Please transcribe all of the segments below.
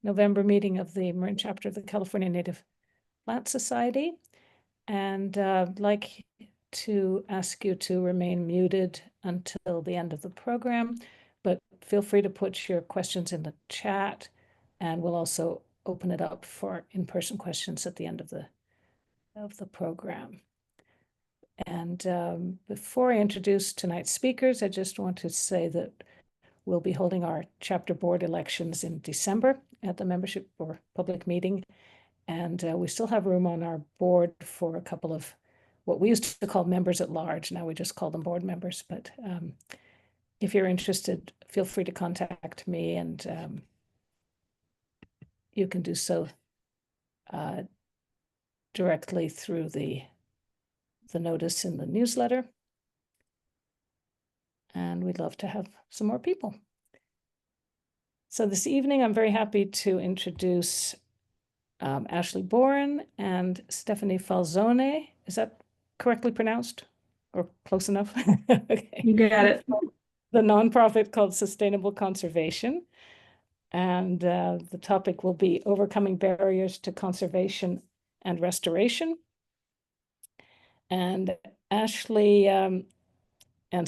November meeting of the Marin chapter of the California Native Plant Society. And I'd like to ask you to remain muted until the end of the program, but feel free to put your questions in the chat, and we'll also open it up for in-person questions at the end of the program. And before I introduce tonight's speakers, I just want to say that we'll be holding our chapter board elections in December at the membership or public meeting. And we still have room on our board for a couple of what we used to call members at large. Now we just call them board members. But if you're interested, feel free to contact me, and you can do so directly through the notice in the newsletter. And we'd love to have some more people. So this evening, I'm very happy to introduce Ashley Boren and Stephanie Falzone. Is that correctly pronounced or close enough? Okay. You got it. The nonprofit called Sustainable Conservation. And the topic will be overcoming barriers to conservation and restoration. And Ashley and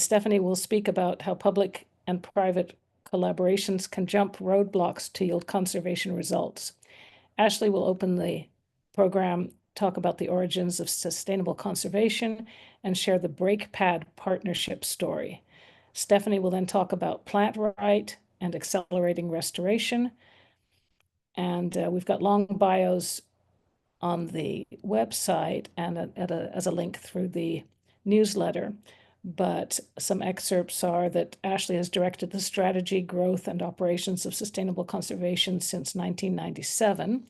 Stephanie will speak about how public and private collaborations can jump roadblocks to yield conservation results. Ashley will open the program, talk about the origins of sustainable conservation, and share the BreakPad partnership story. Stephanie will then talk about PlantRight and Accelerating Restoration. And we've got long bios on the website and as a link through the newsletter. But some excerpts are that Ashley has directed the strategy, growth, and operations of sustainable conservation since 1997,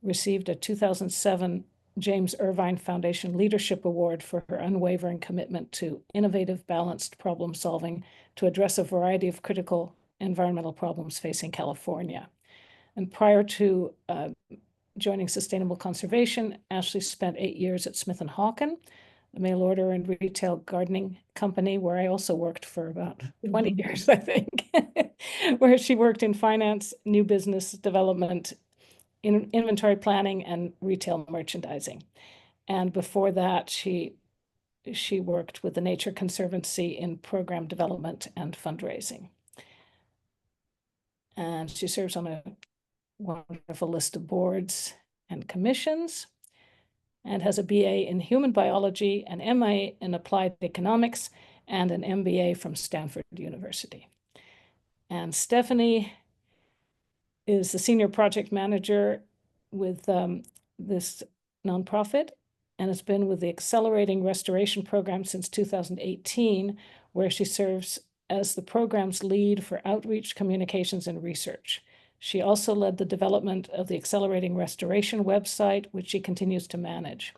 received a 2007 James Irvine Foundation Leadership Award for her unwavering commitment to innovative, balanced problem solving to address a variety of critical environmental problems facing California. And prior to joining Sustainable Conservation, Ashley spent 8 years at Smith & Hawken, a mail order and retail gardening company, where I also worked for about 20 years, I think, where she worked in finance, new business development, in inventory planning, and retail merchandising. And before that, she worked with the Nature Conservancy in program development and fundraising. And she serves on a wonderful list of boards and commissions, and has a BA in human biology, an MA in applied economics, and an MBA from Stanford University. And Stephanie is the senior project manager with this nonprofit, and has been with the Accelerating Restoration program since 2018, where she serves as the program's lead for outreach, communications, and research. She also led the development of the Accelerating Restoration website, which she continues to manage.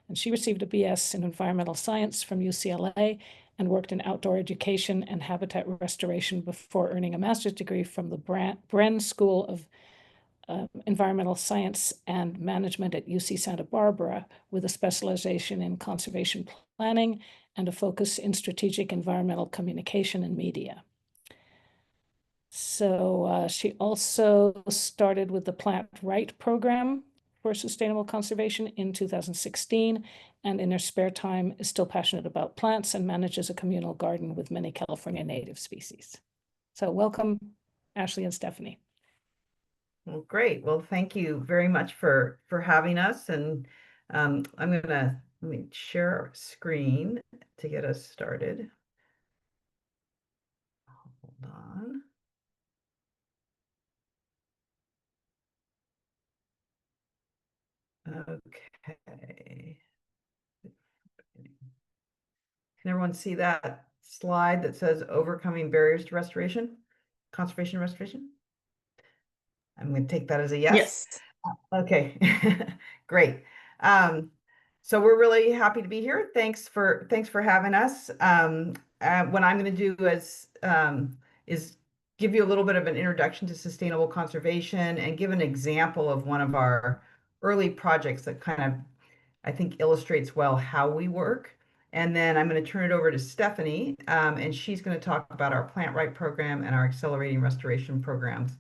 And she received a BS in environmental science from UCLA and worked in outdoor education and habitat restoration before earning a master's degree from the Bren School of Environmental Science and Management at UC Santa Barbara, with a specialization in conservation planning and a focus in strategic environmental communication and media. So she also started with the PlantRight program for sustainable conservation in 2016, and in her spare time is still passionate about plants and manages a communal garden with many California native species. So welcome, Ashley and Stephanie. Well, great. Well, thank you very much for having us. And let me share our screen to get us started. Hold on. Okay. Can everyone see that slide that says overcoming barriers to restoration, conservation restoration? I'm going to take that as a yes. Yes. Okay, great. So we're really happy to be here. Thanks for having us. What I'm going to do is give you a little bit of an introduction to sustainable conservation and give an example of one of our early projects that kind of, I think, illustrates well how we work. And then I'm going to turn it over to Stephanie, and she's going to talk about our PlantRight program and our Accelerating Restoration programs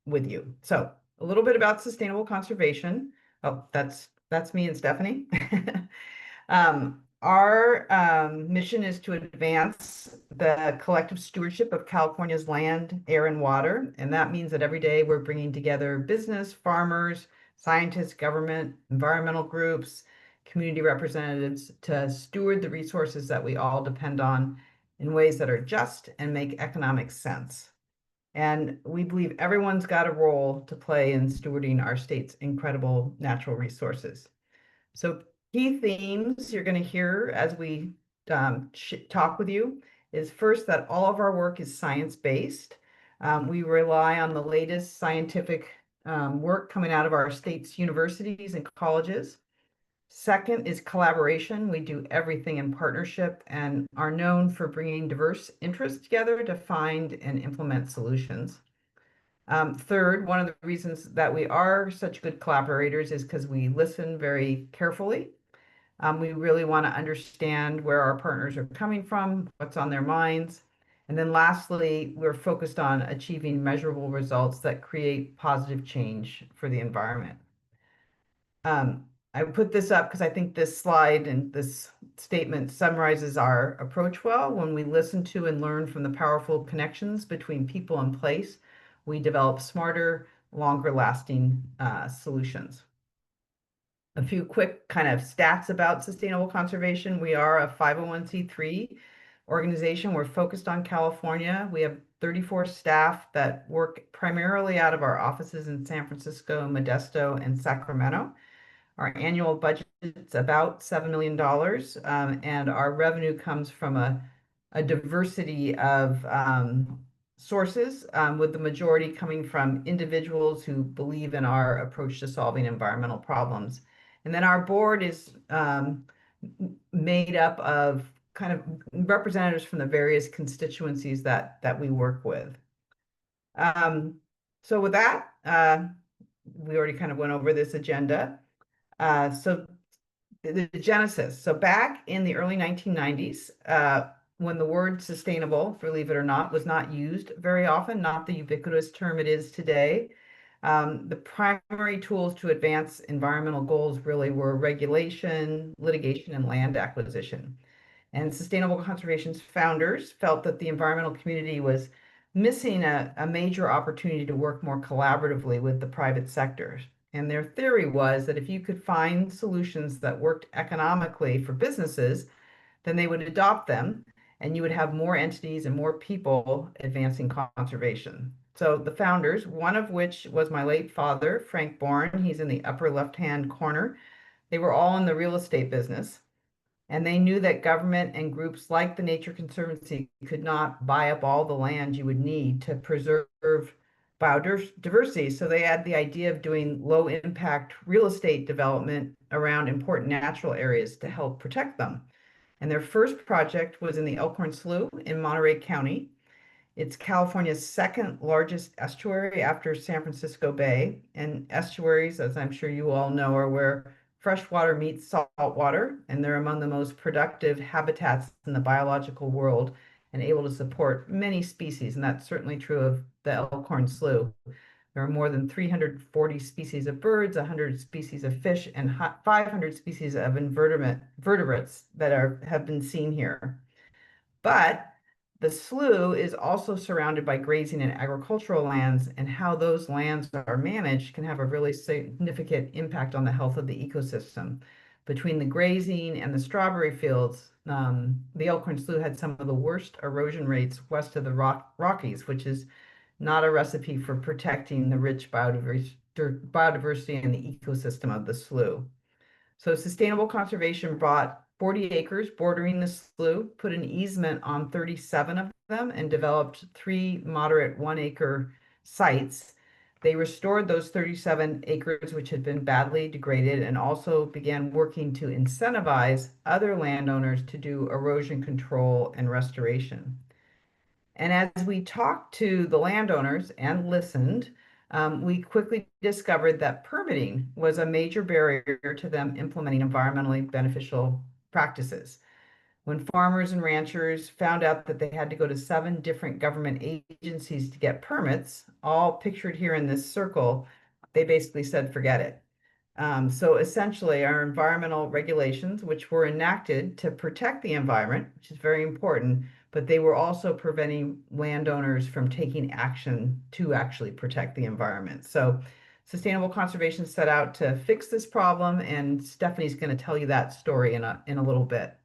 with you. So a little bit about sustainable conservation. Oh, that's me and Stephanie. Our mission is to advance the collective stewardship of California's land, air, and water. And that means that every day we're bringing together business, farmers, scientists, government, environmental groups, community representatives to steward the resources that we all depend on in ways that are just and make economic sense. And we believe everyone's got a role to play in stewarding our state's incredible natural resources. So key themes you're going to hear as we talk with you is first that all of our work is science-based. We rely on the latest scientific work coming out of our state's universities and colleges. Second is collaboration. We do everything in partnership and are known for bringing diverse interests together to find and implement solutions. Third, one of the reasons that we are such good collaborators is because we listen very carefully. We really want to understand where our partners are coming from, what's on their minds. And then lastly, we're focused on achieving measurable results that create positive change for the environment. I put this up because I think this slide and this statement summarizes our approach well. When we listen to and learn from the powerful connections between people and place, we develop smarter, longer lasting solutions. A few quick kind of stats about sustainable conservation. We are a 501c3 organization. We're focused on California. We have 34 staff that work primarily out of our offices in San Francisco, Modesto, and Sacramento. Our annual budget is about $7 million, and our revenue comes from a diversity of sources, with the majority coming from individuals who believe in our approach to solving environmental problems. And then our board is made up of kind of representatives from the various constituencies that we work with. So with that, we already kind of went over this agenda. So the genesis. So back in the early 1990s, when the word sustainable, believe it or not, was not used very often, not the ubiquitous term it is today, the primary tools to advance environmental goals really were regulation, litigation, and land acquisition. And Sustainable Conservation's founders felt that the environmental community was missing a major opportunity to work more collaboratively with the private sector. And their theory was that if you could find solutions that worked economically for businesses, then they would adopt them, and you would have more entities and more people advancing conservation. So the founders, one of which was my late father, Frank Boren, he's in the upper left-hand corner. They were all in the real estate business. And they knew that government and groups like the Nature Conservancy could not buy up all the land you would need to preserve biodiversity. So they had the idea of doing low impact real estate development around important natural areas to help protect them. And their first project was in the Elkhorn Slough in Monterey County. It's California's second largest estuary after San Francisco Bay. And estuaries, as I'm sure you all know, are where fresh water meets salt water, and they're among the most productive habitats in the biological world and able to support many species. And that's certainly true of the Elkhorn Slough. There are more than 340 species of birds, 100 species of fish, and 500 species of vertebrates that have been seen here. But the slough is also surrounded by grazing and agricultural lands, and how those lands are managed can have a really significant impact on the health of the ecosystem. Between the grazing and the strawberry fields, the Elkhorn Slough had some of the worst erosion rates west of the Rockies, which is not a recipe for protecting the rich biodiversity and the ecosystem of the slough. So sustainable conservation bought 40 acres bordering the slough, put an easement on 37 of them, and developed 3 moderate 1-acre sites. They restored those 37 acres, which had been badly degraded, and also began working to incentivize other landowners to do erosion control and restoration. And as we talked to the landowners and listened, we quickly discovered that permitting was a major barrier to them implementing environmentally beneficial practices. when farmers and ranchers found out that they had to go to 7 different government agencies to get permits, all pictured here in this circle, they basically said, forget it. So essentially, our environmental regulations, which were enacted to protect the environment, which is very important, but they were also preventing landowners from taking action to actually protect the environment. So sustainable conservation set out to fix this problem, and Stephanie's going to tell you that story in a little bit.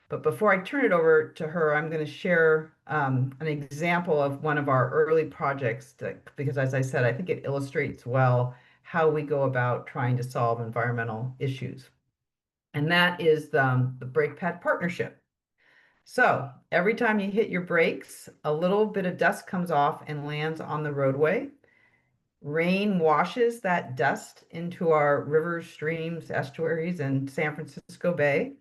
But before I turn it over to her, I'm going to share an example of one of our early projects because, as I said, I think it illustrates well how we go about trying to solve environmental issues. And that is the brake pad partnership. So every time you hit your brakes, a little bit of dust comes off and lands on the roadway. Rain washes that dust into our rivers, streams, estuaries, and San Francisco Bay.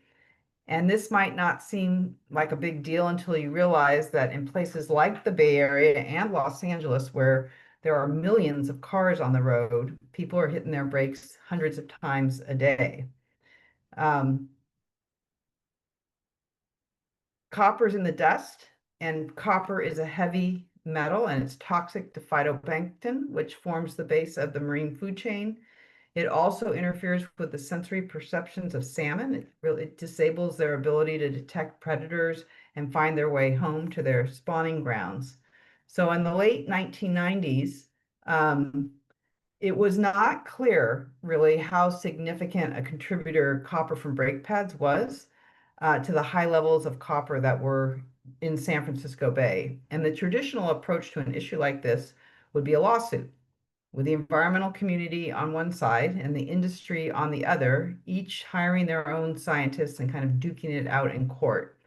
And this might not seem like a big deal until you realize that in places like the Bay Area and Los Angeles, where there are millions of cars on the road, people are hitting their brakes hundreds of times a day. Um, Copper's in the dust, and copper is a heavy metal and it's toxic to phytoplankton, which forms the base of the marine food chain. It also interferes with the sensory perceptions of salmon. It disables their ability to detect predators and find their way home to their spawning grounds. So in the late 1990s, it was not clear really how significant a contributor copper from brake pads was to the high levels of copper that were in San Francisco Bay. And the traditional approach to an issue like this would be a lawsuit, with the environmental community on one side and the industry on the other, each hiring their own scientists and kind of duking it out in court.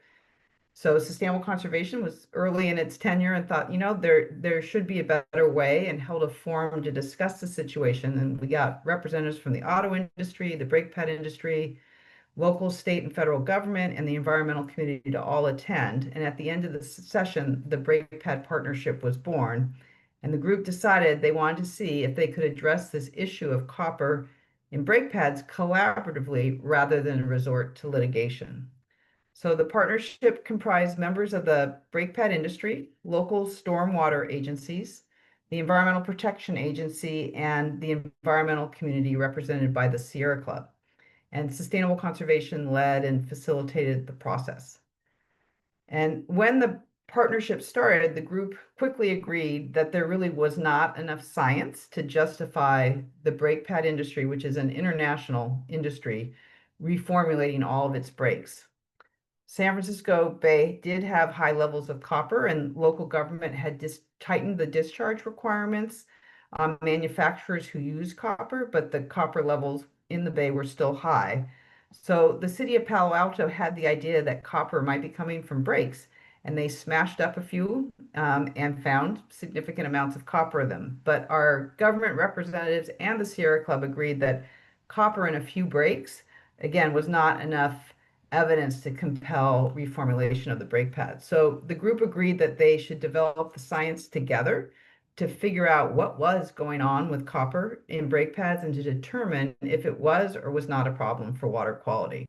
So sustainable conservation was early in its tenure and thought, there should be a better way, and held a forum to discuss the situation. And we got representatives from the auto industry, the brake pad industry, local, state, and federal government, and the environmental community to all attend. And at the end of the session, the brake pad partnership was born. And the group decided they wanted to see if they could address this issue of copper in brake pads collaboratively rather than resort to litigation. So the partnership comprised members of the brake pad industry, local stormwater agencies, the Environmental Protection Agency, and the environmental community represented by the Sierra Club. And sustainable conservation led and facilitated the process. And when the partnership started, the group quickly agreed that there really was not enough science to justify the brake pad industry, which is an international industry, reformulating all of its brakes. San Francisco Bay did have high levels of copper, and local government had tightened the discharge requirements on manufacturers who use copper, but the copper levels in the bay were still high. So the city of Palo Alto had the idea that copper might be coming from brakes, and they smashed up a few and found significant amounts of copper in them. But our government representatives and the Sierra Club agreed that copper in a few brakes, again, was not enough evidence to compel reformulation of the brake pads. So the group agreed that they should develop the science together to figure out what was going on with copper in brake pads and to determine if it was or was not a problem for water quality.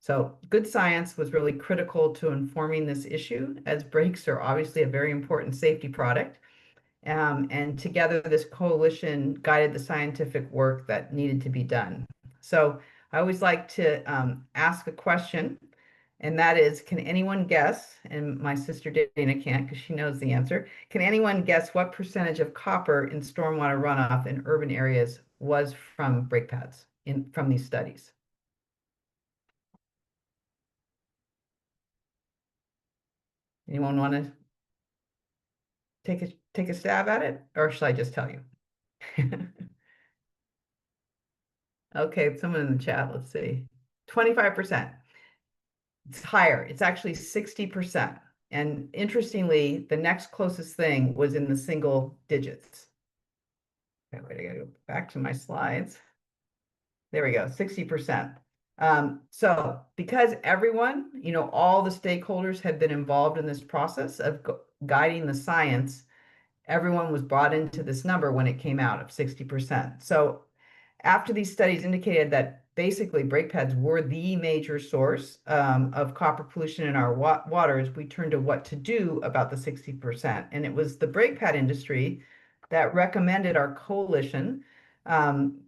So good science was really critical to informing this issue, as brakes are obviously a very important safety product. And together, this coalition guided the scientific work that needed to be done. So I always like to ask a question, and that is, can anyone guess, and my sister Dana can't because she knows the answer, can anyone guess what percentage of copper in stormwater runoff in urban areas was from brake pads from these studies? Anyone want to take a stab at it, or should I just tell you? Okay, someone in the chat, let's see. 25%. It's higher. It's actually 60%. And interestingly, the next closest thing was in the single digits. Okay, wait, I gotta go back to my slides. There we go, 60%. So because everyone, all the stakeholders had been involved in this process of guiding the science, everyone was brought into this number when it came out of 60%. So After these studies indicated that basically brake pads were the major source of copper pollution in our waters, we turned to what to do about the 60%. And it was the brake pad industry that recommended our coalition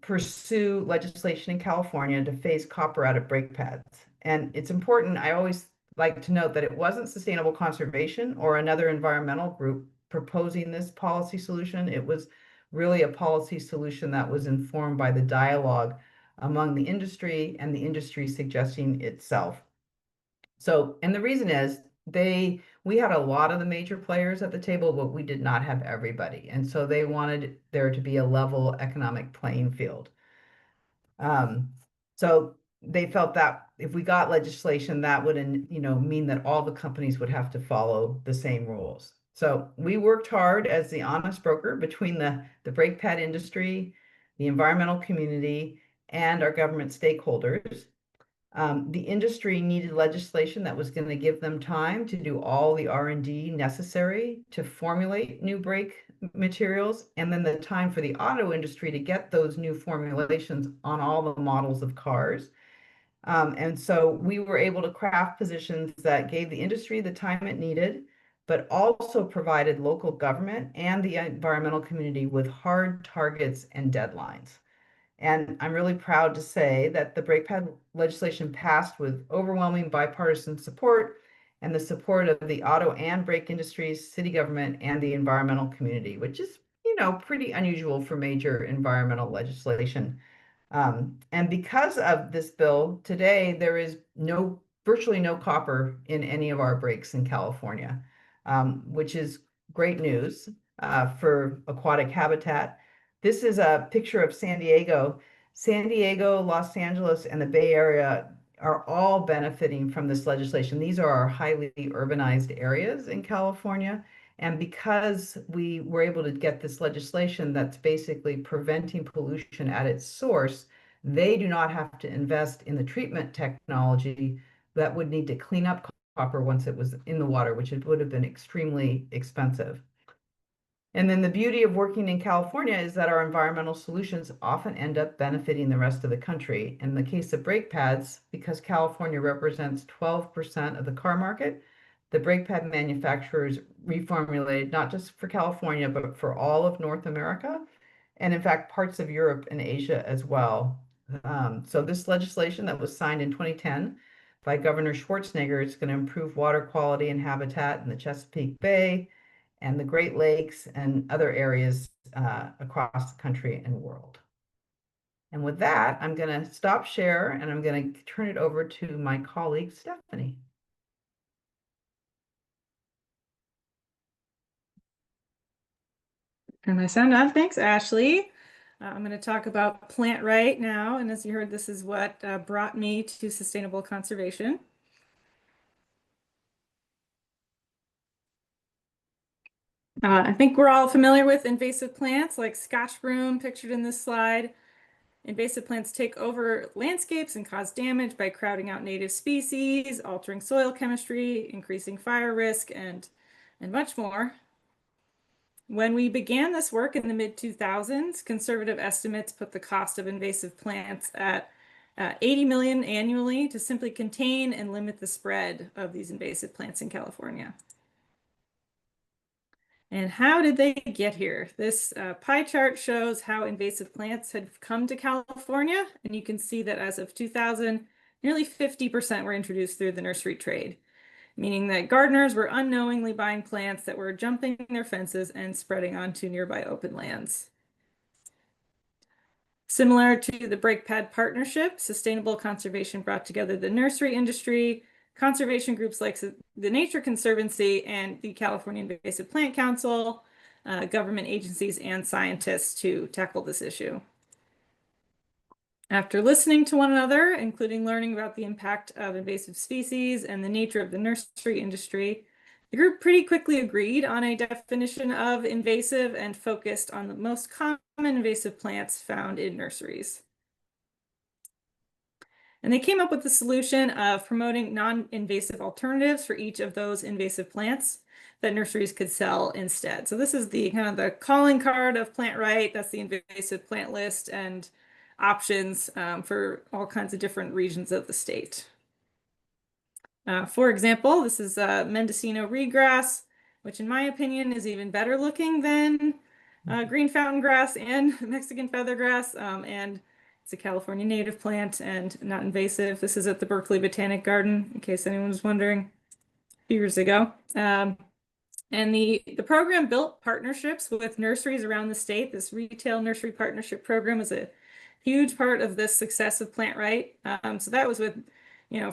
pursue legislation in California to phase copper out of brake pads. And it's important, I always like to note that it wasn't Sustainable Conservation or another environmental group proposing this policy solution. It was really a policy solution that was informed by the dialogue among the industry and the industry suggesting itself. So, and the reason is we had a lot of the major players at the table, but we did not have everybody. And so they wanted there to be a level economic playing field. So they felt that if we got legislation, that would, mean that all the companies would have to follow the same rules. So we worked hard as the honest broker between the brake pad industry, the environmental community, and our government stakeholders. The industry needed legislation that was going to give them time to do all the R&D necessary to formulate new brake materials, and then the time for the auto industry to get those new formulations on all the models of cars. And so we were able to craft positions that gave the industry the time it needed, but also provided local government and the environmental community with hard targets and deadlines. And I'm really proud to say that the brake pad legislation passed with overwhelming bipartisan support and the support of the auto and brake industries, city government, and the environmental community, which is, pretty unusual for major environmental legislation. And because of this bill, today there is virtually no copper in any of our brakes in California, which is great news for aquatic habitat. This is a picture of San Diego. San Diego, Los Angeles, and the Bay Area are all benefiting from this legislation. These are our highly urbanized areas in California. And because we were able to get this legislation that's basically preventing pollution at its source, they do not have to invest in the treatment technology that would need to clean up copper once it was in the water, which it would have been extremely expensive. And then the beauty of working in California is that our environmental solutions often end up benefiting the rest of the country. In the case of brake pads, because California represents 12% of the car market, the brake pad manufacturers reformulated not just for California, but for all of North America, and in fact, parts of Europe and Asia as well. So this legislation that was signed in 2010 by Governor Schwarzenegger is going to improve water quality and habitat in the Chesapeake Bay and the Great Lakes and other areas across the country and world. And with that, I'm going to stop share and I'm going to turn it over to my colleague, Stephanie. Turn my sound on. Thanks, Ashley. I'm going to talk about PlantRight now. And as you heard, this is what brought me to sustainable conservation. I think we're all familiar with invasive plants like Scotch broom pictured in this slide. Invasive plants take over landscapes and cause damage by crowding out native species, altering soil chemistry, increasing fire risk, and much more. When we began this work in the mid-2000s, conservative estimates put the cost of invasive plants at 80 million annually to simply contain and limit the spread of these invasive plants in California. And how did they get here? This pie chart shows how invasive plants had come to California. And you can see that as of 2000, nearly 50% were introduced through the nursery trade, meaning that gardeners were unknowingly buying plants that were jumping their fences and spreading onto nearby open lands. Similar to the brake pad partnership, sustainable conservation brought together the nursery industry, conservation groups like the Nature Conservancy and the California Invasive Plant Council, government agencies, and scientists to tackle this issue. After listening to one another, including learning about the impact of invasive species and the nature of the nursery industry, the group pretty quickly agreed on a definition of invasive and focused on the most common invasive plants found in nurseries. And they came up with the solution of promoting non-invasive alternatives for each of those invasive plants that nurseries could sell instead. So this is the kind of the calling card of PlantRight. That's the invasive plant list. And options for all kinds of different regions of the state. For example, this is Mendocino ryegrass, which in my opinion is even better looking than green fountain grass and Mexican feathergrass, and it's a California native plant and not invasive. This is at the Berkeley Botanic Garden, in case anyone was wondering, a few years ago. And the program built partnerships with nurseries around the state. This retail nursery partnership program is a huge part of the success of PlantRight. So that was with,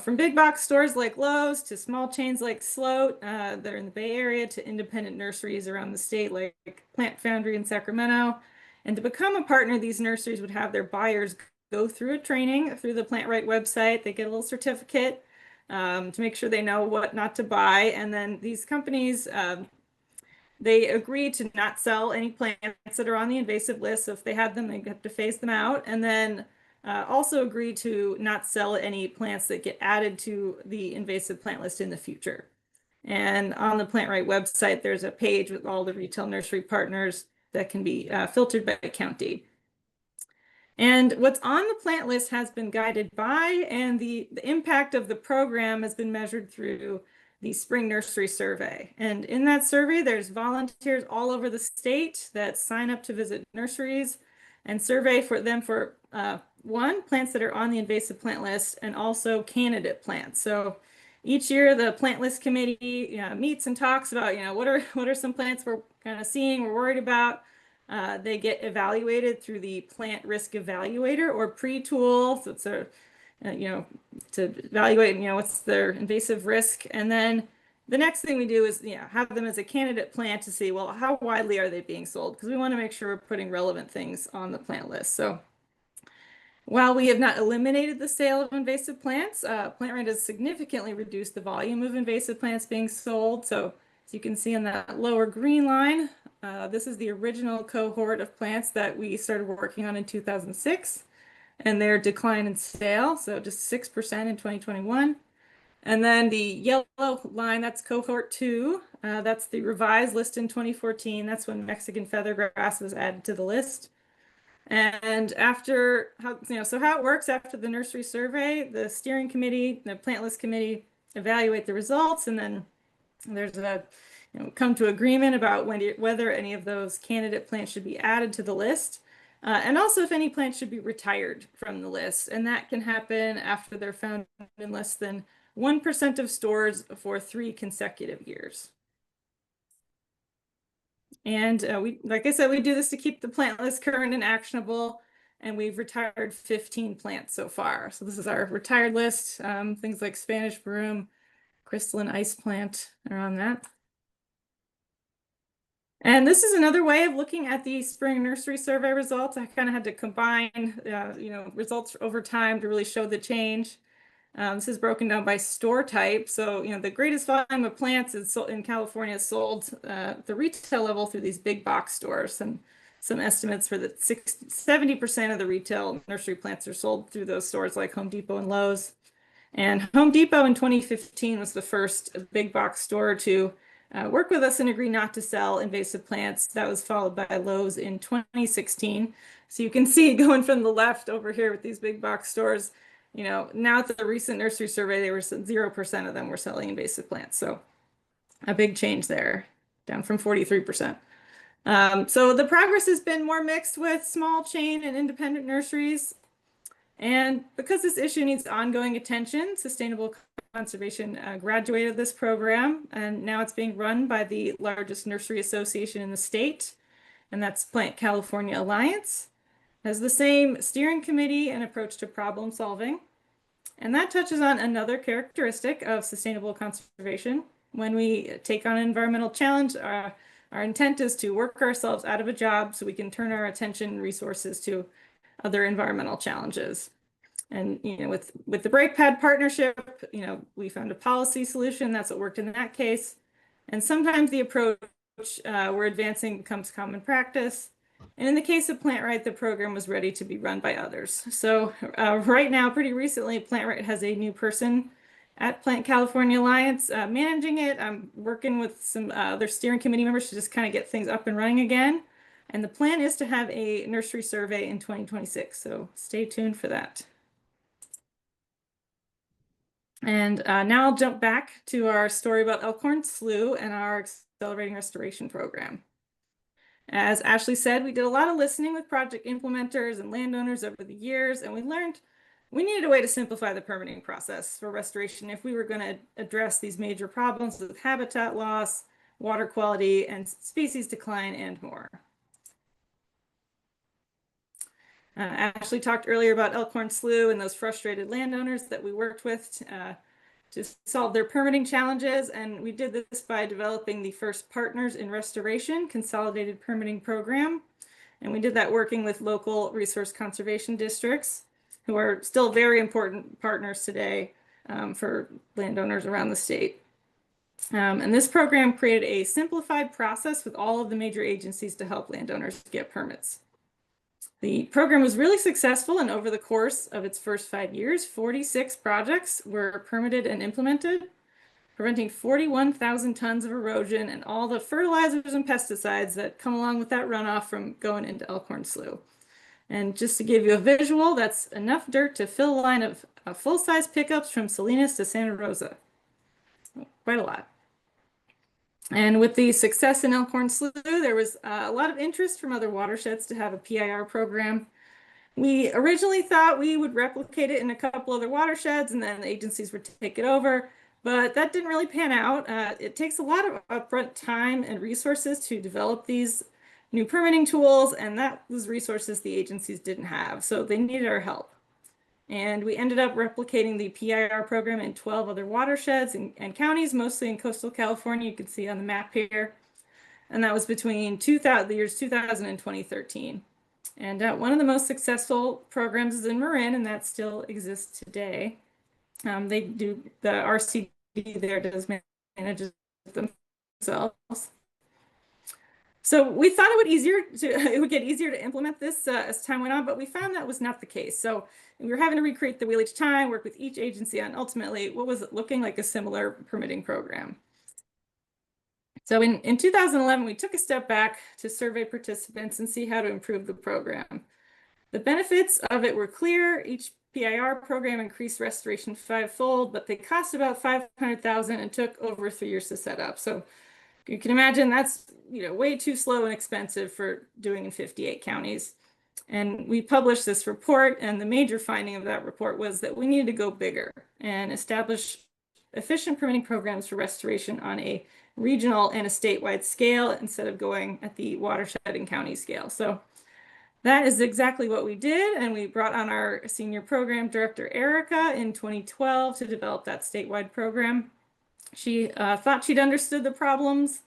from big box stores like Lowe's to small chains like Sloat that are in the Bay Area to independent nurseries around the state like Plant Foundry in Sacramento. And to become a partner, these nurseries would have their buyers go through a training through the PlantRight website. They get a little certificate to make sure they know what not to buy. And then these companies, they agree to not sell any plants that are on the invasive list. So if they had them, they have to phase them out. And then also agree to not sell any plants that get added to the invasive plant list in the future. And on the PlantRight website, there's a page with all the retail nursery partners that can be filtered by county. And what's on the plant list has been guided by, and the impact of the program has been measured through the spring nursery survey. And in that survey, there's volunteers all over the state that sign up to visit nurseries and survey for them for one, plants that are on the invasive plant list, and also candidate plants. So each year the plant list committee meets and talks about, what are some plants we're kind of seeing, we're worried about. They get evaluated through the plant risk evaluator or pre-tool. So it's a, to evaluate, what's their invasive risk. And then the next thing we do is, have them as a candidate plant to see, well, how widely are they being sold? Because we want to make sure we're putting relevant things on the plant list. So while we have not eliminated the sale of invasive plants, PlantRight has significantly reduced the volume of invasive plants being sold. So as you can see on that lower green line, this is the original cohort of plants that we started working on in 2006, and their decline in sale, so just 6% in 2021. And then the yellow line, that's cohort 2. That's the revised list in 2014. That's when Mexican feathergrass was added to the list. And after how it works after the nursery survey, the steering committee, the plant list committee evaluate the results, and then there's a come to agreement about whether any of those candidate plants should be added to the list, and also if any plants should be retired from the list. And that can happen after they're found in less than 1% of stores for 3 consecutive years. And like I said, we do this to keep the plant list current and actionable, and we've retired 15 plants so far. So this is our retired list. Things like Spanish broom, crystalline ice plant are on that. And this is another way of looking at the spring nursery survey results. I kind of had to combine, results over time to really show the change. This is broken down by store type. So, the greatest volume of plants is sold in California is sold at the retail level through these big box stores. And some estimates for the 70% of the retail nursery plants are sold through those stores like Home Depot and Lowe's. And Home Depot in 2015 was the first big box store to work with us and agree not to sell invasive plants. That was followed by Lowe's in 2016. So you can see going from the left over here with these big box stores, now at the recent nursery survey, they were 0% of them were selling invasive plants. So a big change there, down from 43%. So the progress has been more mixed with small chain and independent nurseries. And because this issue needs ongoing attention, Sustainable Conservation graduated this program, and now it's being run by the largest nursery association in the state, and that's Plant California Alliance. Has the same steering committee and approach to problem solving. And that touches on another characteristic of sustainable conservation. When we take on an environmental challenge, our intent is to work ourselves out of a job so we can turn our attention and resources to other environmental challenges. And with the brake pad partnership, we found a policy solution. That's what worked in that case. And sometimes the approach we're advancing becomes common practice. And in the case of PlantRight, the program was ready to be run by others. So right now, pretty recently, PlantRight has a new person at Plant California Alliance managing it. I'm working with some other steering committee members to just kind of get things up and running again. And the plan is to have a nursery survey in 2026, so stay tuned for that. And now I'll jump back to our story about Elkhorn Slough and our Accelerating Restoration program. As Ashley said, we did a lot of listening with project implementers and landowners over the years, and we learned we needed a way to simplify the permitting process for restoration if we were going to address these major problems with habitat loss, water quality, and species decline, and more. Ashley talked earlier about Elkhorn Slough and those frustrated landowners that we worked with to solve their permitting challenges. And we did this by developing the first Partners in Restoration consolidated permitting program. And we did that working with local resource conservation districts, who are still very important partners today for landowners around the state. And this program created a simplified process with all of the major agencies to help landowners get permits. The program was really successful, and over the course of its first 5 years, 46 projects were permitted and implemented, preventing 41,000 tons of erosion and all the fertilizers and pesticides that come along with that runoff from going into Elkhorn Slough. And just to give you a visual, that's enough dirt to fill a line of full-size pickups from Salinas to Santa Rosa. Quite a lot. And with the success in Elkhorn Slough, there was a lot of interest from other watersheds to have a PIR program. We originally thought we would replicate it in a couple other watersheds and then the agencies would take it over, but that didn't really pan out. It takes a lot of upfront time and resources to develop these new permitting tools, and those resources the agencies didn't have, so they needed our help. And we ended up replicating the PIR program in 12 other watersheds and counties, mostly in coastal California. You can see on the map here. And that was between the years 2000 and 2013. And one of the most successful programs is in Marin, and that still exists today. They do, the RCD there does manage themselves. So we thought it would get easier to implement this as time went on, but we found that was not the case. So we were having to recreate the wheel each time, work with each agency on ultimately what was looking like a similar permitting program. So in 2011, we took a step back to survey participants and see how to improve the program. The benefits of it were clear. Each PIR program increased restoration 5-fold, but they cost about $500,000 and took over 3 years to set up. So you can imagine that's way too slow and expensive for doing in 58 counties. And we published this report, and the major finding of that report was that we needed to go bigger and establish efficient permitting programs for restoration on a regional and a statewide scale instead of going at the watershed and county scale. So that is exactly what we did, and we brought on our senior program director, Erica, in 2012 to develop that statewide program. She thought she'd understood the problems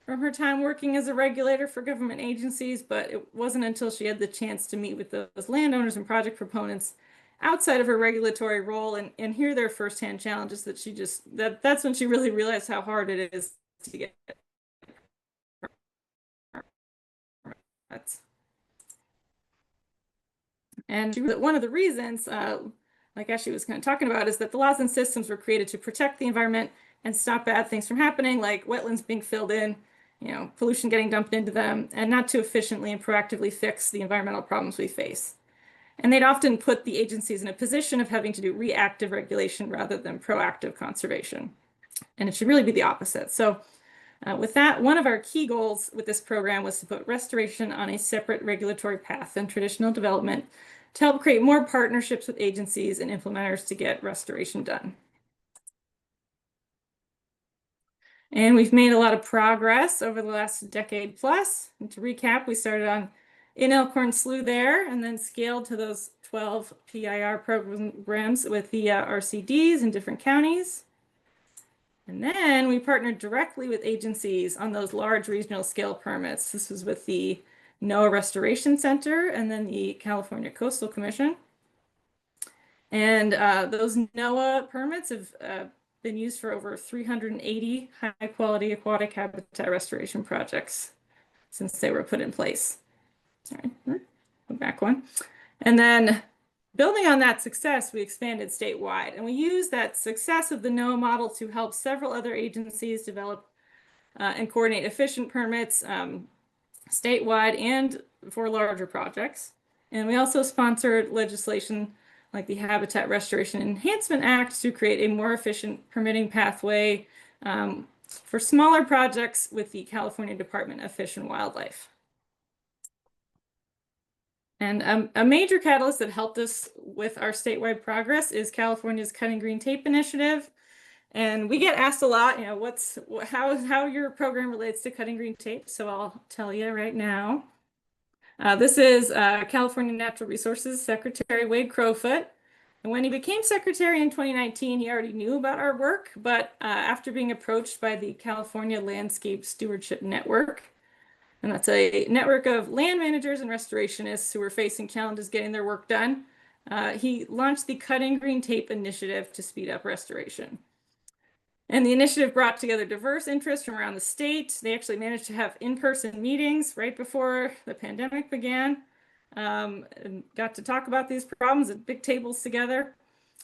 from her time working as a regulator for government agencies, but it wasn't until she had the chance to meet with those landowners and project proponents outside of her regulatory role and hear their firsthand challenges that that's when she really realized how hard it is to get permits. And one of the reasons, like Ashley was kind of talking about, is that the laws and systems were created to protect the environment and stop bad things from happening, like wetlands being filled in, pollution getting dumped into them, and not to efficiently and proactively fix the environmental problems we face. And they'd often put the agencies in a position of having to do reactive regulation rather than proactive conservation. And it should really be the opposite. So with that, one of our key goals with this program was to put restoration on a separate regulatory path than traditional development to help create more partnerships with agencies and implementers to get restoration done. And we've made a lot of progress over the last decade plus. And to recap, we started in Elkhorn Slough there, and then scaled to those 12 PIR programs with the RCDs in different counties. And then we partnered directly with agencies on those large regional scale permits. This was with the NOAA Restoration Center and then the California Coastal Commission. And those NOAA permits have been used for over 380 high quality aquatic habitat restoration projects since they were put in place. Sorry, go back one. And then building on that success, we expanded statewide, and we used that success of the NOAA model to help several other agencies develop and coordinate efficient permits statewide and for larger projects. And we also sponsored legislation like the Habitat Restoration Enhancement Act to create a more efficient permitting pathway for smaller projects with the California Department of Fish and Wildlife. And a major catalyst that helped us with our statewide progress is California's Cutting Green Tape initiative. And we get asked a lot, you know, how your program relates to cutting green tape. So I'll tell you right now. This is California Natural Resources Secretary Wade Crowfoot. And when he became secretary in 2019, he already knew about our work, but after being approached by the California Landscape Stewardship Network, and that's a network of land managers and restorationists who were facing challenges getting their work done, he launched the Cutting Green Tape initiative to speed up restoration. And the initiative brought together diverse interests from around the state. They actually managed to have in-person meetings right before the pandemic began, and got to talk about these problems at big tables together.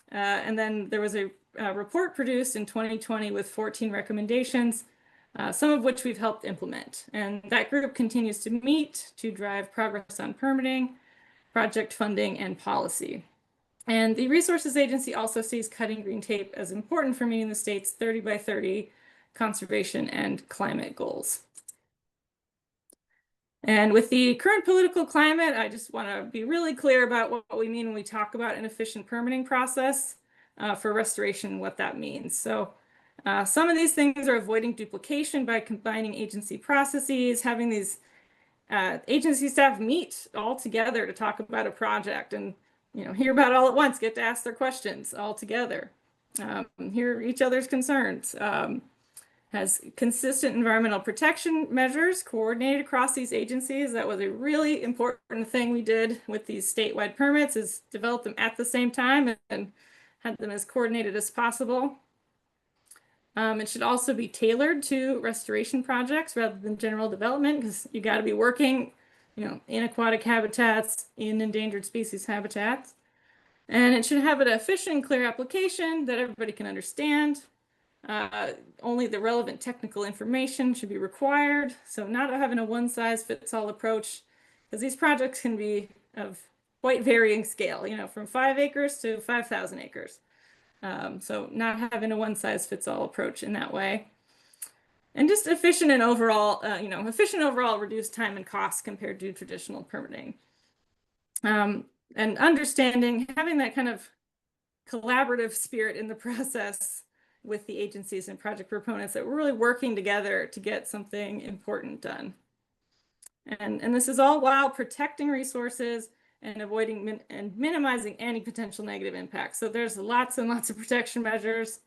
And then there was a report produced in 2020 with 14 recommendations, some of which we've helped implement. And that group continues to meet to drive progress on permitting, project funding, and policy. And the Resources Agency also sees cutting green tape as important for meeting the state's 30 by 30 conservation and climate goals. And with the current political climate, I just want to be really clear about what we mean when we talk about an efficient permitting process for restoration, what that means. So some of these things are avoiding duplication by combining agency processes, having these agency staff meet all together to talk about a project and hear about it all at once, get to ask their questions all together, hear each other's concerns, has consistent environmental protection measures coordinated across these agencies. That was a really important thing we did with these statewide permits, is develop them at the same time and had them as coordinated as possible. It should also be tailored to restoration projects rather than general development, because you got to be working in aquatic habitats, in endangered species habitats. And it should have an efficient and clear application that everybody can understand. Only the relevant technical information should be required. So not having a one-size-fits-all approach, because these projects can be of quite varying scale, from 5 acres to 5,000 acres. So not having a one-size-fits-all approach in that way. And just efficient and overall, reduced time and cost compared to traditional permitting. And understanding, having that kind of collaborative spirit in the process with the agencies and project proponents, that we're really working together to get something important done. And this is all while protecting resources and avoiding and minimizing any potential negative impacts. So there's lots and lots of protection measures.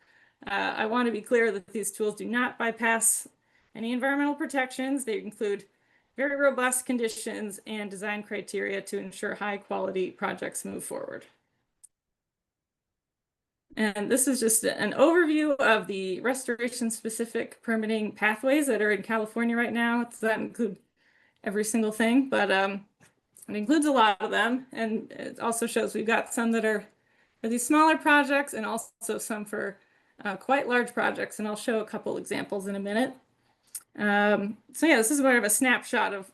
I want to be clear that these tools do not bypass any environmental protections. They include very robust conditions and design criteria to ensure high quality projects move forward. And this is just an overview of the restoration specific permitting pathways that are in California right now. It doesn't include every single thing, but it includes a lot of them. And it also shows we've got some that are for these smaller projects and also some for quite large projects. And I'll show a couple examples in a minute. So yeah, this is more of a snapshot of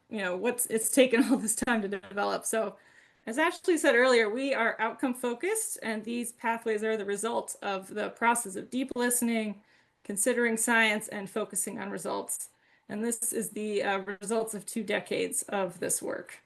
it's taken all this time to develop. So as Ashley said earlier, we are outcome focused, and these pathways are the result of the process of deep listening, considering science, and focusing on results. And this is the results of 2 decades of this work.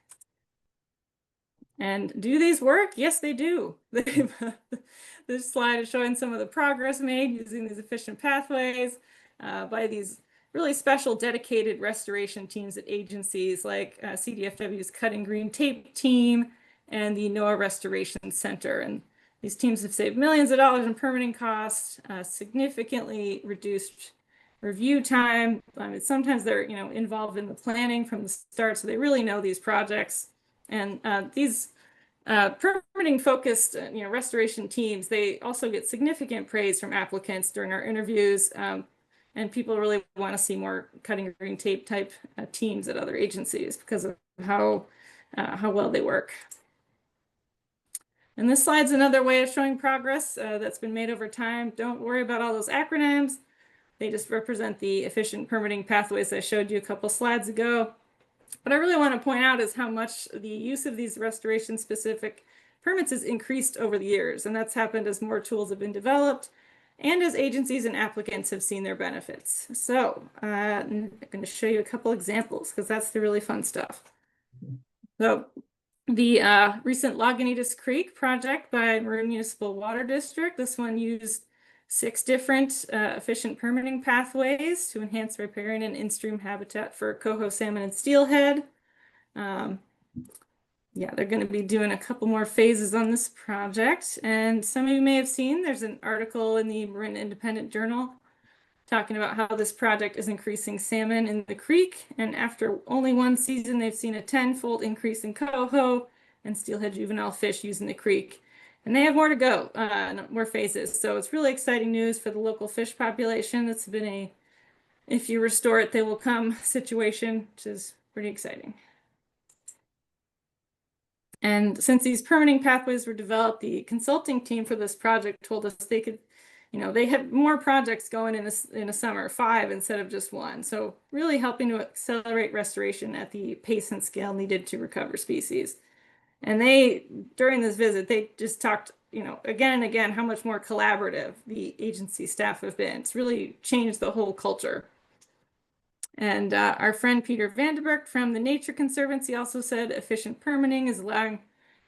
And do these work? Yes, they do. This slide is showing some of the progress made using these efficient pathways by these really special dedicated restoration teams at agencies like CDFW's Cutting Green Tape team and the NOAA Restoration Center. And these teams have saved millions of dollars in permitting costs, significantly reduced review time. Sometimes they're involved in the planning from the start, so they really know these projects. And these permitting focused restoration teams, they also get significant praise from applicants during our interviews. And people really want to see more cutting green tape type teams at other agencies because of how well they work. And this slide's another way of showing progress that's been made over time. Don't worry about all those acronyms. They just represent the efficient permitting pathways I showed you a couple slides ago. What I really want to point out is how much the use of these restoration-specific permits has increased over the years, and that's happened as more tools have been developed and as agencies and applicants have seen their benefits. So I'm going to show you a couple examples because that's the really fun stuff. So the recent Lagunitas Creek project by Marin Municipal Water District, this one used 6 different efficient permitting pathways to enhance riparian and in-stream habitat for coho, salmon, and steelhead. Yeah, they're going to be doing a couple more phases on this project. And some of you may have seen, there's an article in the Marin Independent Journal talking about how this project is increasing salmon in the creek. And after only 1 season, they've seen a 10-fold increase in coho and steelhead juvenile fish using the creek. And they have more to go, more phases. So it's really exciting news for the local fish population. It's been a, if you restore it, they will come situation, which is pretty exciting. And since these permitting pathways were developed, the consulting team for this project told us they could, they had more projects going in a summer, 5 instead of just 1. So really helping to accelerate restoration at the pace and scale needed to recover species. And they, during this visit, they just talked, again and again, how much more collaborative the agency staff have been. It's really changed the whole culture. And our friend Peter Vandenberg from the Nature Conservancy also said efficient permitting is allowing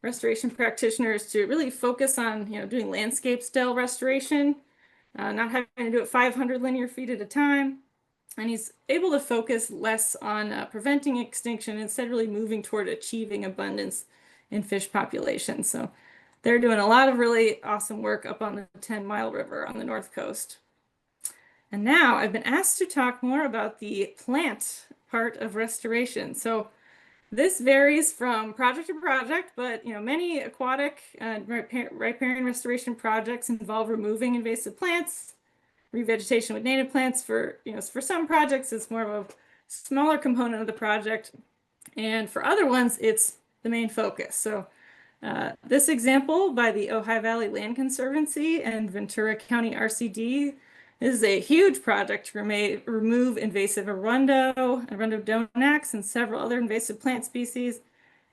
restoration practitioners to really focus on, doing landscape style restoration, not having to do it 500 linear feet at a time. And he's able to focus less on preventing extinction, instead really moving toward achieving abundance in fish populations. So they're doing a lot of really awesome work up on the 10-mile river on the North Coast. And now I've been asked to talk more about the plant part of restoration. So this varies from project to project, but many aquatic riparian restoration projects involve removing invasive plants, revegetation with native plants. For some projects, it's more of a smaller component of the project, and for other ones, it's the main focus. So this example by the Ojai Valley Land Conservancy and Ventura County RCD is a huge project to remove invasive arundo donax, and several other invasive plant species,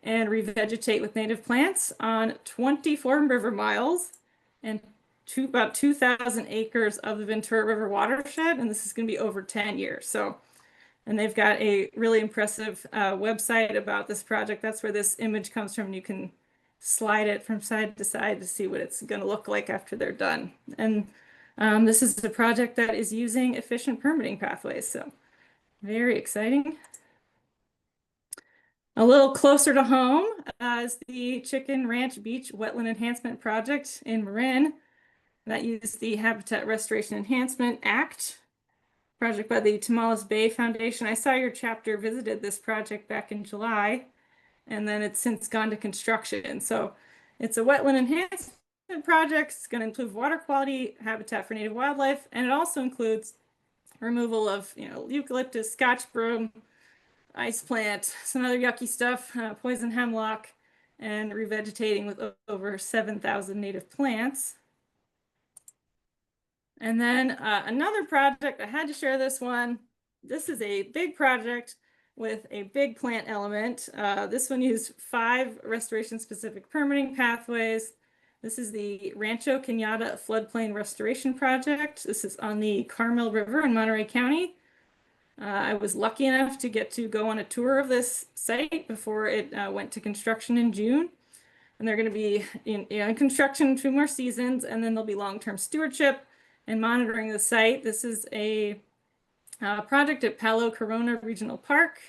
and revegetate with native plants on 24 river miles and about 2,000 acres of the Ventura River watershed. And this is going to be over 10 years. So, and they've got a really impressive website about this project. That's where this image comes from. You can slide it from side to side to see what it's going to look like after they're done. And this is a project that is using efficient permitting pathways, so very exciting. A little closer to home is the Chicken Ranch Beach Wetland Enhancement Project in Marin that used the Habitat Restoration Enhancement Act project by the Tamales Bay Foundation. I saw your chapter visited this project back in July, and then it's since gone to construction. So it's a wetland enhancement project. It's going to improve water quality, habitat for native wildlife, and it also includes removal of eucalyptus, Scotch broom, ice plant, some other yucky stuff, poison hemlock, and revegetating with over 7,000 native plants. And then another project, I had to share this one. This is a big project with a big plant element. This one used 5 restoration-specific permitting pathways. This is the Rancho Cañada Floodplain Restoration Project. This is on the Carmel River in Monterey County. I was lucky enough to get to go on a tour of this site before it went to construction in June. And they're going to be in construction 2 more seasons, and then there'll be long-term stewardship and monitoring the site. This is a project at Palo Corona Regional Park,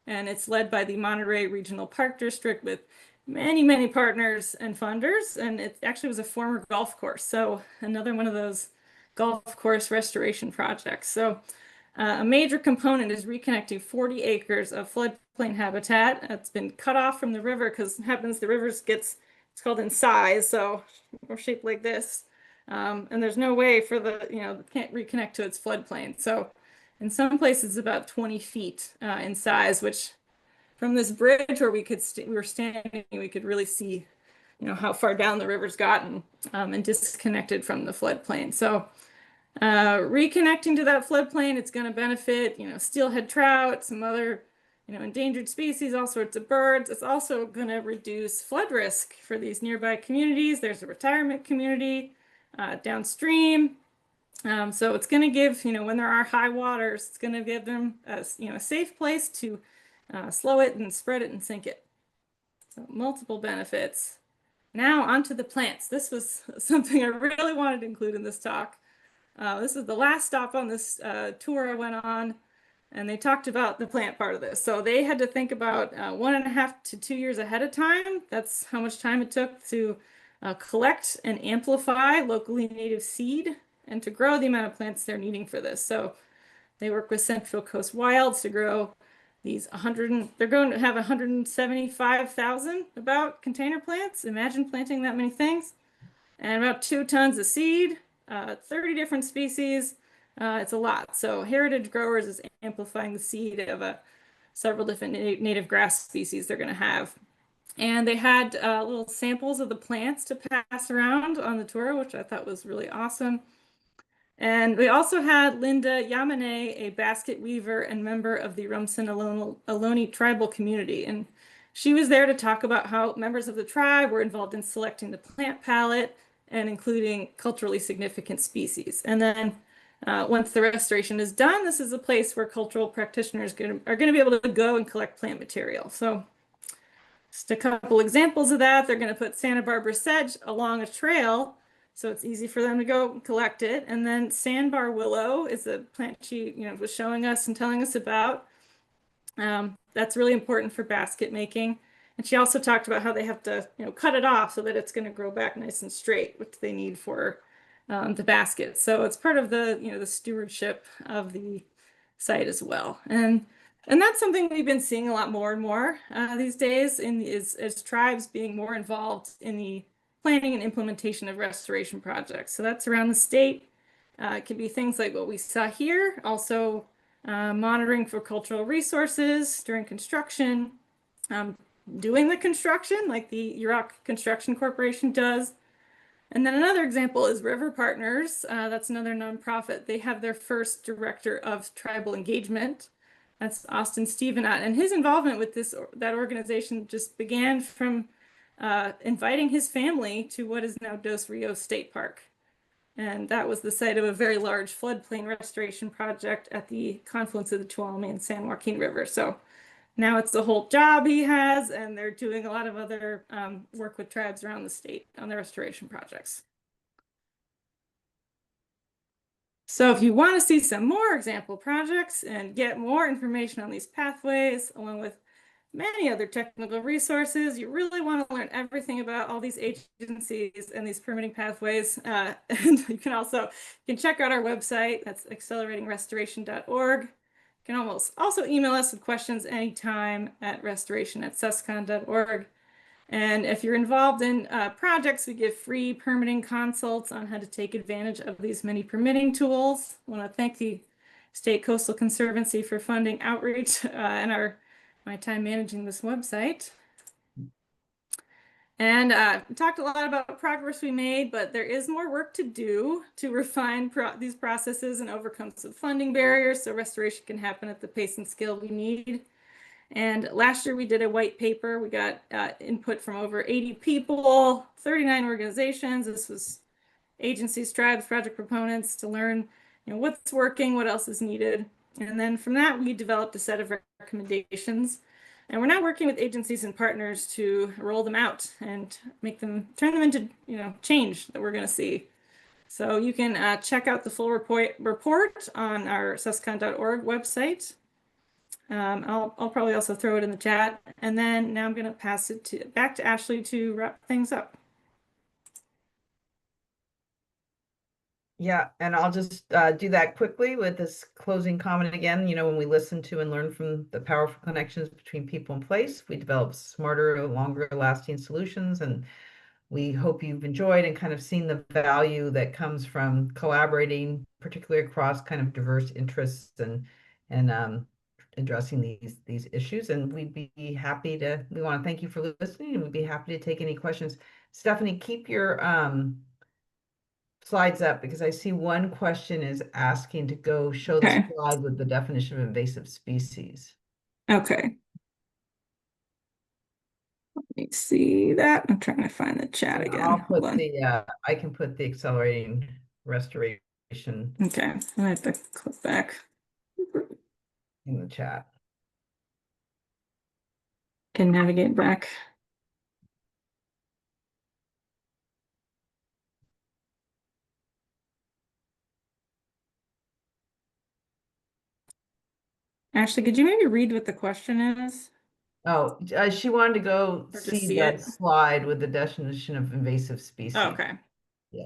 and it's led by the Monterey Regional Park District with many, many partners and funders, and it actually was a former golf course. So another one of those golf course restoration projects. So a major component is reconnecting 40 acres of floodplain habitat that's been cut off from the river, because it happens the river gets, it's called in size, so we're shaped like this. And there's no way for the, can't reconnect to its floodplain. So in some places about 20 feet in size, which from this bridge where we were standing, we could really see, how far down the river's gotten and disconnected from the floodplain. So reconnecting to that floodplain, it's going to benefit, steelhead trout, some other endangered species, all sorts of birds. It's also going to reduce flood risk for these nearby communities. There's a retirement community downstream. So it's going to give, when there are high waters, it's going to give them a safe place to slow it and spread it and sink it. So multiple benefits. Now onto the plants. This was something I really wanted to include in this talk. This is the last stop on this tour I went on, and they talked about the plant part of this. So they had to think about 1.5 to 2 years ahead of time. That's how much time it took to collect and amplify locally native seed and to grow the amount of plants they're needing for this. So they work with Central Coast Wilds to grow these they're going to have 175,000 about container plants. Imagine planting that many things. And about 2 tons of seed, 30 different species. It's a lot. So Heritage Growers is amplifying the seed of several different native grass species they're going to have. And they had little samples of the plants to pass around on the tour, which I thought was really awesome. And we also had Linda Yamane, a basket weaver and member of the Rumsen Ohlone tribal community. And she was there to talk about how members of the tribe were involved in selecting the plant palette and including culturally significant species. And then once the restoration is done, this is a place where cultural practitioners are going to be able to go and collect plant material. So just a couple examples of that. They're going to put Santa Barbara sedge along a trail, so it's easy for them to go collect it. And then sandbar willow is a plant she was showing us and telling us about. That's really important for basket making. And she also talked about how they have to cut it off so that it's going to grow back nice and straight, which they need for the basket. So it's part of the the stewardship of the site as well. And that's something we've been seeing a lot more and more these days as tribes being more involved in the planning and implementation of restoration projects. So that's around the state. It can be things like what we saw here, also monitoring for cultural resources during construction, doing the construction like the Yurok Construction Corporation does. And then another example is River Partners. That's another nonprofit. They have their first director of tribal engagement. That's Austin Stevenot. And his involvement with that organization just began from inviting his family to what is now Dos Rios State Park. And that was the site of a very large floodplain restoration project at the confluence of the Tuolumne and San Joaquin River. So now it's the whole job he has, and they're doing a lot of other work with tribes around the state on the restoration projects. So if you want to see some more example projects and get more information on these pathways, along with many other technical resources, you really want to learn everything about all these agencies and these permitting pathways. And you can check out our website. That's acceleratingrestoration.org. You can also email us with questions anytime at restoration@suscon.org. And if you're involved in projects, we give free permitting consults on how to take advantage of these many permitting tools. I want to thank the State Coastal Conservancy for funding outreach and my time managing this website. And we talked a lot about progress we made, but there is more work to do to refine these processes and overcome some funding barriers so restoration can happen at the pace and scale we need. And last year we did a white paper. We got input from over 80 people, 39 organizations. This was agencies, tribes, project proponents to learn what's working, what else is needed. And then from that, we developed a set of recommendations. And we're now working with agencies and partners to roll them out and turn them into change that we're going to see. So you can check out the full report on our suscon.org website. I'll probably also throw it in the chat. And then now I'm going to pass it back to Ashley to wrap things up. Yeah, and I'll just do that quickly with this closing comment again. When we listen to and learn from the powerful connections between people and place, we develop smarter, longer lasting solutions. And we hope you've enjoyed and kind of seen the value that comes from collaborating, particularly across kind of diverse interests and addressing these issues. And we want to thank you for listening, and we'd be happy to take any questions. Stephanie, keep your slides up, because I see one question is asking to go show the slide with the definition of invasive species. Okay. Let me see that. I'm trying to find the chat And again. I'll Hold put on. I can put the accelerating restoration Okay, I have to click back. in the chat. Can navigate back. Ashley, could you maybe read what the question is? Oh, she wanted to go Or just see see that it? slide with the definition of invasive Oh, species. okay. Yeah.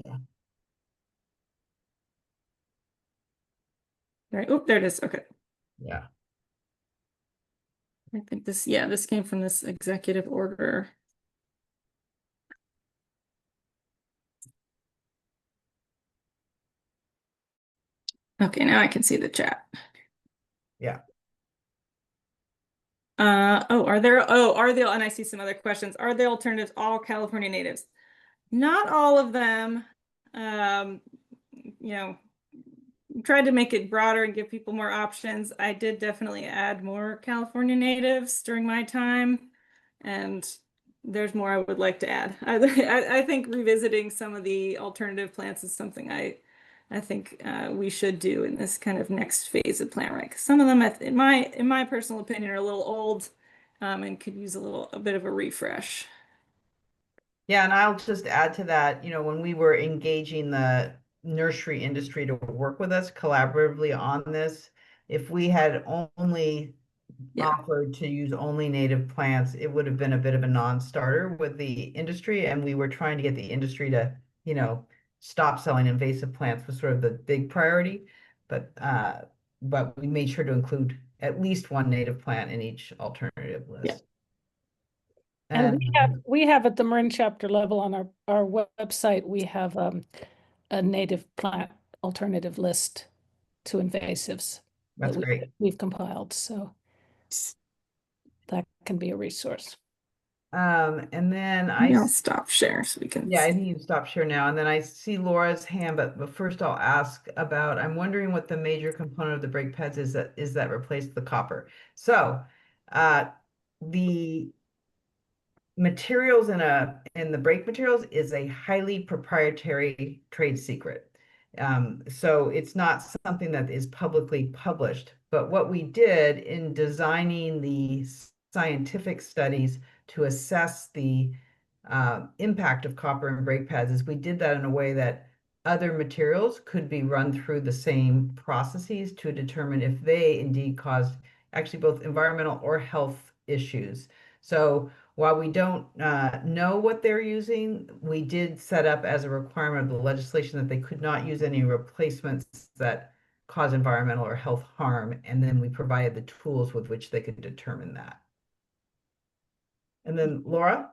Right. Oh, there it is. Okay. Yeah. I think this, yeah, this came from this executive order. Okay, now I can see the chat. Yeah. Are there, and I see some other questions. Are the alternatives all California natives? Not all of them. You know, tried to make it broader and give people more options. I did definitely add more California natives during my time, and there's more I would like to add. I think revisiting some of the alternative plants is something I think we should do in this kind of next phase of PlantRight. 'Cause some of them, in my personal opinion, are a little old, and could use a bit of a refresh. Yeah, and I'll just add to that, when we were engaging the nursery industry to work with us collaboratively on this, if we had only Yeah. offered to use only native plants, it would have been a bit of a non-starter with the industry. And we were trying to get the industry to, stop selling invasive plants was sort of the big priority. But we made sure to include at least one native plant in each alternative Yeah. list. And we have at the Marin chapter level on our website, we have a native plant alternative list to invasives that That's great. we've compiled. So that can be a resource. And then I'll stop share so we can. Yeah, I think you can stop share now. And then I see Laura's hand, but first I'll ask about, I'm wondering what the major component of the brake pads is that replaced the copper. So the materials in the brake materials is a highly proprietary trade secret. So it's not something that is publicly published. But what we did in designing the scientific studies to assess the impact of copper and brake pads is we did that in a way that other materials could be run through the same processes to determine if they indeed caused actually both environmental or health issues. So while we don't know what they're using, we did set up as a requirement of the legislation that they could not use any replacements that cause environmental or health harm. And then we provided the tools with which they could determine that. And then Laura?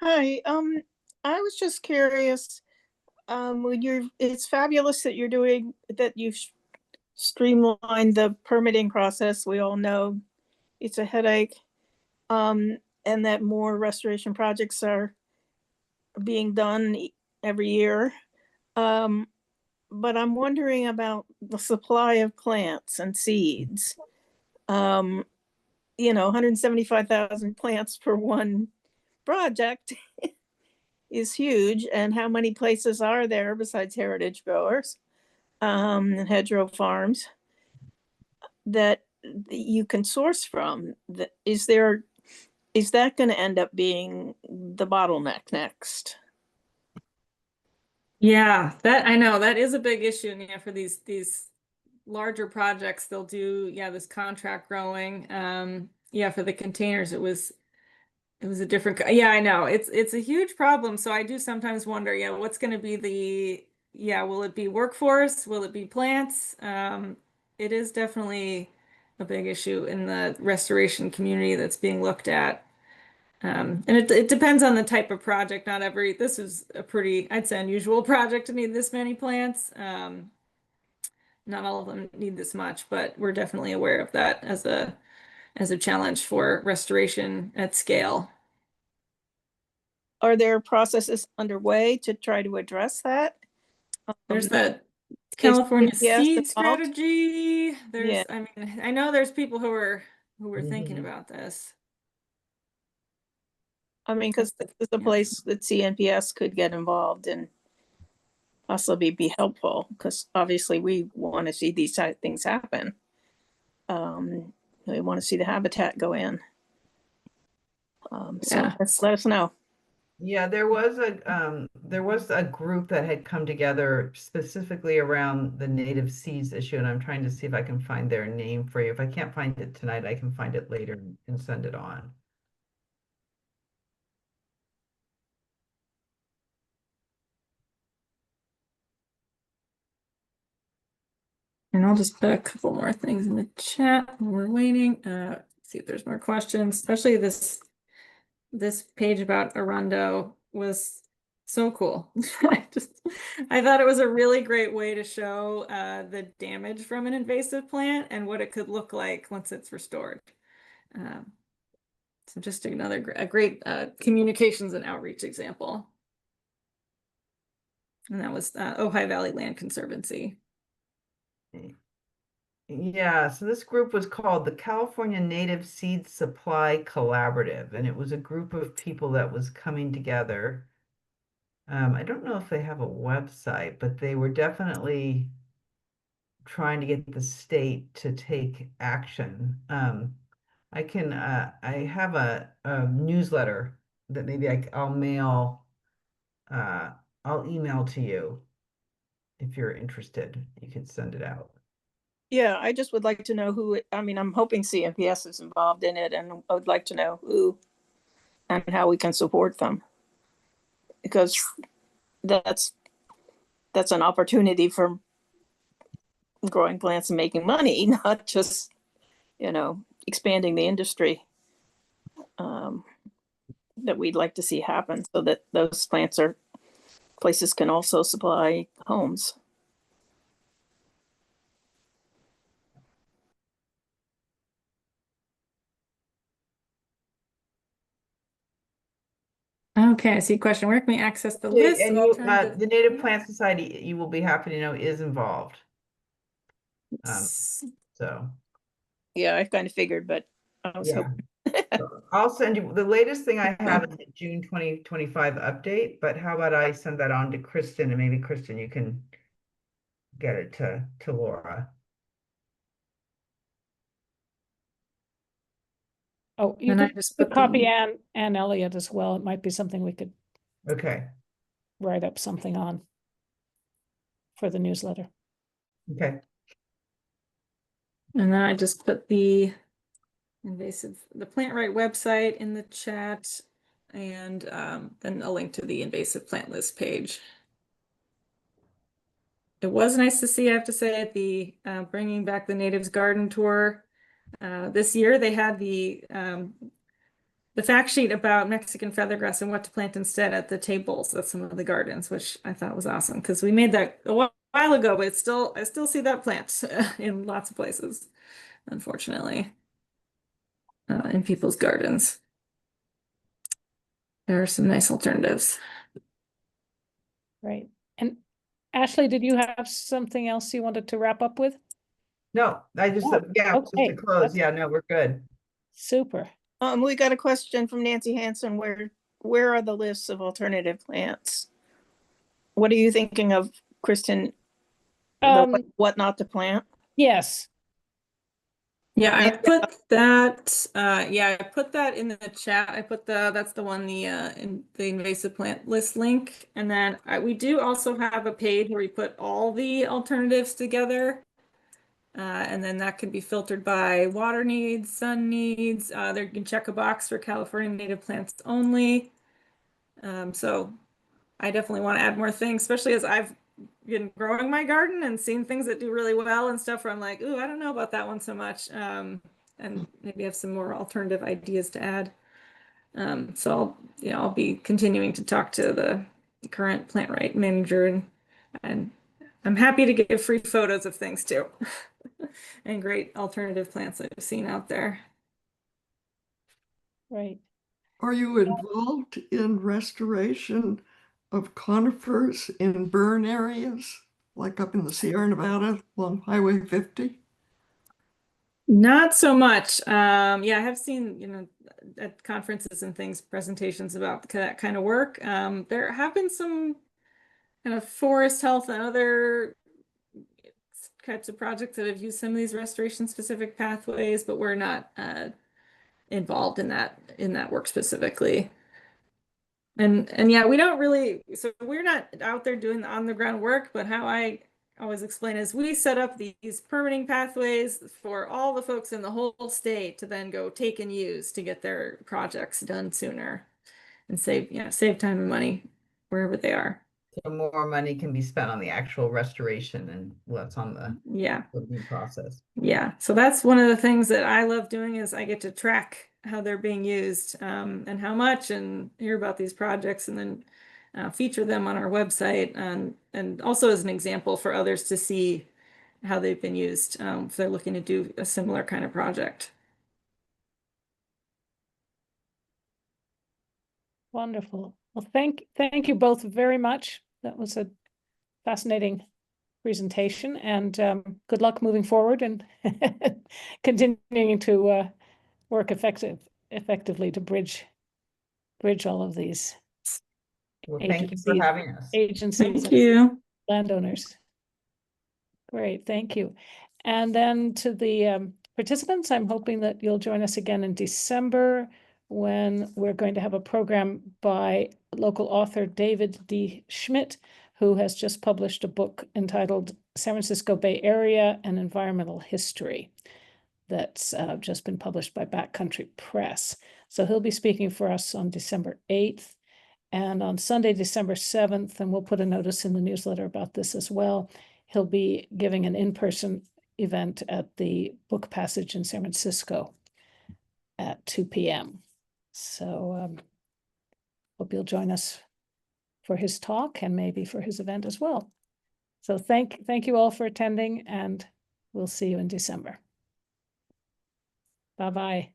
Hi, I was just curious, it's fabulous that you've streamlined the permitting process. We all know it's a headache, and that more restoration projects are being done every year. But I'm wondering about the supply of plants and seeds. 175,000 plants for one project is huge. And how many places are there besides heritage growers and hedgerow farms that you can source from? Is that going to end up being the bottleneck next? Yeah, that I know that is a big issue. And yeah, for these larger projects, they'll do this contract growing. For the containers, it was a different. Yeah, I know it's a huge problem. So I do sometimes wonder, what's going to be will it be workforce? Will it be plants? It is definitely a big issue in the restoration community that's being looked at. And it depends on the type of project. This is a pretty, I'd say, unusual project to need this many plants. Not all of them need this much, but we're definitely aware of that as a challenge for restoration at scale. Are there processes underway to try to address that? There's that California CNPS seed involved? strategy. There's, Yeah. I mean, I know there's people who are thinking Mhm. about this. I mean, because this is a Yeah. place that CNPS could get involved and possibly be helpful, because obviously we want to see these type of things happen. We want to see the habitat go in. So Yeah. let us know. Yeah, there was a group that had come together specifically around the native seeds issue, and I'm trying to see if I can find their name for you. If I can't find it tonight, I can find it later and send it on. And I'll just put a couple more things in the chat while we're waiting. See if there's more questions, especially this page about Arundo was so cool. I thought it was a really great way to show the damage from an invasive plant and what it could look like once it's restored. So just another great communications and outreach example. And that was Ojai Valley Land Conservancy. Yeah, so this group was called the California Native Seed Supply Collaborative, and it was a group of people that was coming together. I don't know if they have a website, but they were definitely trying to get the state to take action. I have a newsletter that maybe I'll mail, uh, I'll email to you if you're interested. You can send it out. Yeah, I just would like to know who, I mean, I'm hoping CNPS is involved in it, and I would like to know who and how we can support them. Because that's an opportunity for growing plants and making money, not just, expanding the industry that we'd like to see happen, so that those places can also supply homes. Okay, I see a question. Where can we access the list? And of you, alternative the Native plants? Plant Society, you will be happy to know, is involved. So Yeah, I kind of figured, but I was yeah. hoping. So I'll send you, the latest thing I have is the June 2025 update, but how about I send that on to Kristen, and maybe Kristen, you can get it to Laura. Oh, you And I could just put copy them. Ann Elliott as well. It might be something we could Okay, write up something on for the newsletter. okay. And then I just put the PlantRight website in the chat, and then a link to the invasive plant list page. It was nice to see, I have to say, at the bringing back the natives garden tour. This year they had the fact sheet about Mexican feathergrass and what to plant instead at the tables at some of the gardens, which I thought was awesome, because we made that a while ago, but I still see that plant in lots of places, unfortunately, in people's gardens. There are some nice alternatives. Right. And Ashley, did you have something else you wanted to wrap up with? No, I just, Oh, yeah, just to okay. close. Yeah, no, we're good. Super. We got a question from Nancy Hanson. Where are the lists of alternative plants? What are you thinking of, Kristen? What not to plant? Yes. Yeah, I put that. I put that in the chat. I put that's the one, the invasive plant list link, and then we do also have a page where we put all the alternatives together, and then that can be filtered by water needs, sun needs. There you can check a box for California native plants only. So I definitely want to add more things, especially as I've been growing my garden and seen things that do really well and stuff where I'm like, ooh, I don't know about that one so much. And maybe have some more alternative ideas to add. So I'll be continuing to talk to the current PlantRight manager, and I'm happy to give free photos of things too. And great alternative plants I've seen out there. Right. Are you involved in restoration of conifers in burn areas? like up in the Sierra Nevada along Highway 50? Not so much. Yeah, I have seen, at conferences and things, presentations about that kind of work. There have been some kind of forest health and other types of projects that have used some of these restoration specific pathways, but we're not involved in that work specifically. And yeah, we don't really, so we're not out there doing the on the ground work, but how I always explain is we set up these permitting pathways for all the folks in the whole state to then go take and use to get their projects done sooner and save time and money wherever they are. So more money can be spent on the actual restoration and what's on the Yeah. review process. Yeah. So that's one of the things that I love doing is I get to track how they're being used and how much, and hear about these projects, and then feature them on our website, and also as an example for others to see how they've been used if they're looking to do a similar kind of project. Wonderful. Well, thank you both very much. That was a fascinating presentation, and good luck moving forward and continuing to work effectively to bridge all of these Well, thank you for agencies, having us. agencies Thank and you. landowners. Great, thank you. And then to the participants, I'm hoping that you'll join us again in December when we're going to have a program by local author David D. Schmidt, who has just published a book entitled San Francisco Bay Area and Environmental History that's just been published by Backcountry Press. So he'll be speaking for us on December 8th. And on Sunday, December 7th, and we'll put a notice in the newsletter about this as well, he'll be giving an in-person event at the Book Passage in San Francisco at 2 p.m. So hope you'll join us for his talk and maybe for his event as well. So thank you all for attending, and we'll see you in December. Bye-bye.